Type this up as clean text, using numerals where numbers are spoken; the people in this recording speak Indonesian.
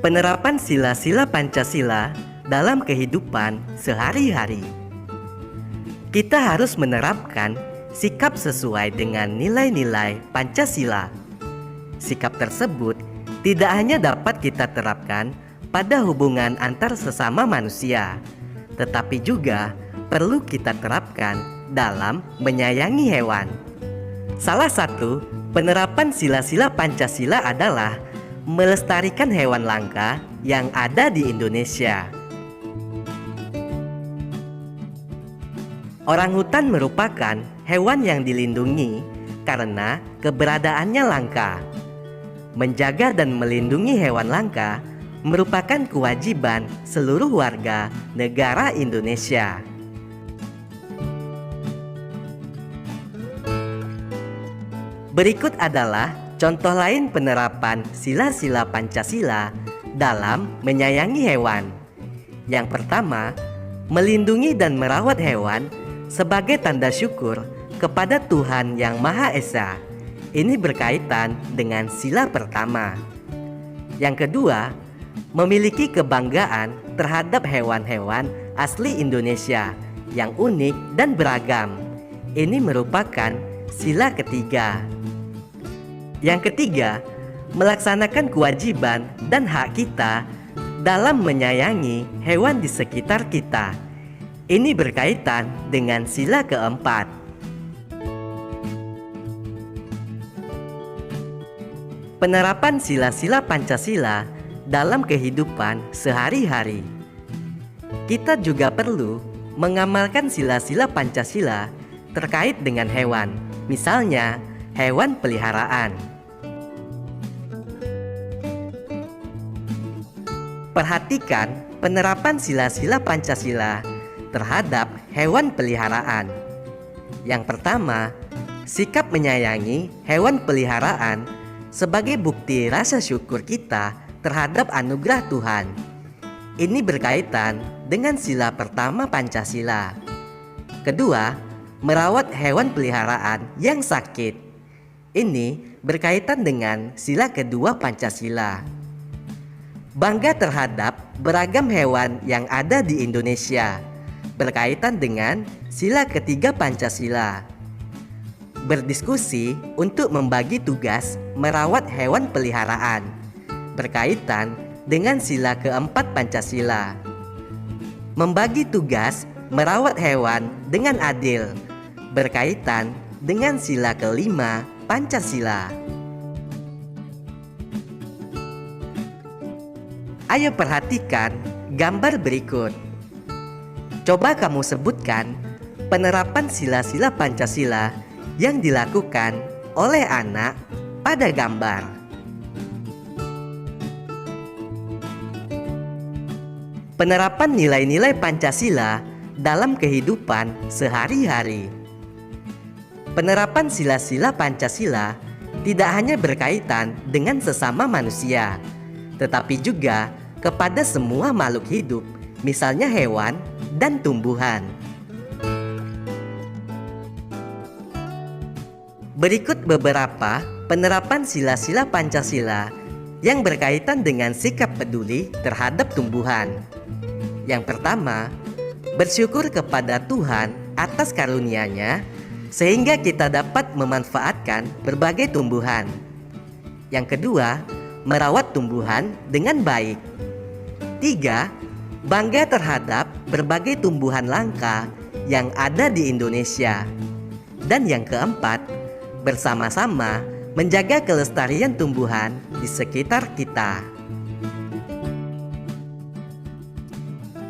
Penerapan sila-sila Pancasila dalam kehidupan sehari-hari. Kita harus menerapkan sikap sesuai dengan nilai-nilai Pancasila. Sikap tersebut tidak hanya dapat kita terapkan pada hubungan antar sesama manusia, tetapi juga perlu kita terapkan dalam menyayangi hewan. Salah satu penerapan sila-sila Pancasila adalah melestarikan hewan langka yang ada di Indonesia. Orangutan merupakan hewan yang dilindungi karena keberadaannya langka. Menjaga dan melindungi hewan langka merupakan kewajiban seluruh warga negara Indonesia. Berikut adalah contoh lain penerapan sila-sila Pancasila dalam menyayangi hewan. Yang pertama, melindungi dan merawat hewan sebagai tanda syukur kepada Tuhan Yang Maha Esa. Ini berkaitan dengan sila pertama. Yang kedua, memiliki kebanggaan terhadap hewan-hewan asli Indonesia yang unik dan beragam. Ini merupakan sila ketiga. Yang ketiga, melaksanakan kewajiban dan hak kita dalam menyayangi hewan di sekitar kita. Ini berkaitan dengan sila keempat. Penerapan sila-sila Pancasila dalam kehidupan sehari-hari. Kita juga perlu mengamalkan sila-sila Pancasila terkait dengan hewan, misalnya hewan peliharaan. Perhatikan penerapan sila-sila Pancasila terhadap hewan peliharaan. Yang pertama, sikap menyayangi hewan peliharaan sebagai bukti rasa syukur kita terhadap anugerah Tuhan. Ini berkaitan dengan sila pertama Pancasila. Kedua, merawat hewan peliharaan yang sakit. Ini berkaitan dengan sila kedua Pancasila. Bangga terhadap beragam hewan yang ada di Indonesia, berkaitan dengan sila ketiga Pancasila. Berdiskusi untuk membagi tugas merawat hewan peliharaan, berkaitan dengan sila keempat Pancasila. Membagi tugas merawat hewan dengan adil, berkaitan dengan sila kelima Pancasila. Ayo perhatikan gambar berikut. Coba kamu sebutkan penerapan sila-sila Pancasila yang dilakukan oleh anak pada gambar. Penerapan nilai-nilai Pancasila dalam kehidupan sehari-hari. Penerapan sila-sila Pancasila tidak hanya berkaitan dengan sesama manusia, tetapi juga kepada semua makhluk hidup, misalnya hewan dan tumbuhan. Berikut beberapa penerapan sila-sila Pancasila yang berkaitan dengan sikap peduli terhadap tumbuhan. Yang pertama, bersyukur kepada Tuhan atas karunia-Nya sehingga kita dapat memanfaatkan berbagai tumbuhan. Yang kedua, merawat tumbuhan dengan baik. 3. Bangga terhadap berbagai tumbuhan langka yang ada di Indonesia. Dan yang keempat, bersama-sama menjaga kelestarian tumbuhan di sekitar kita.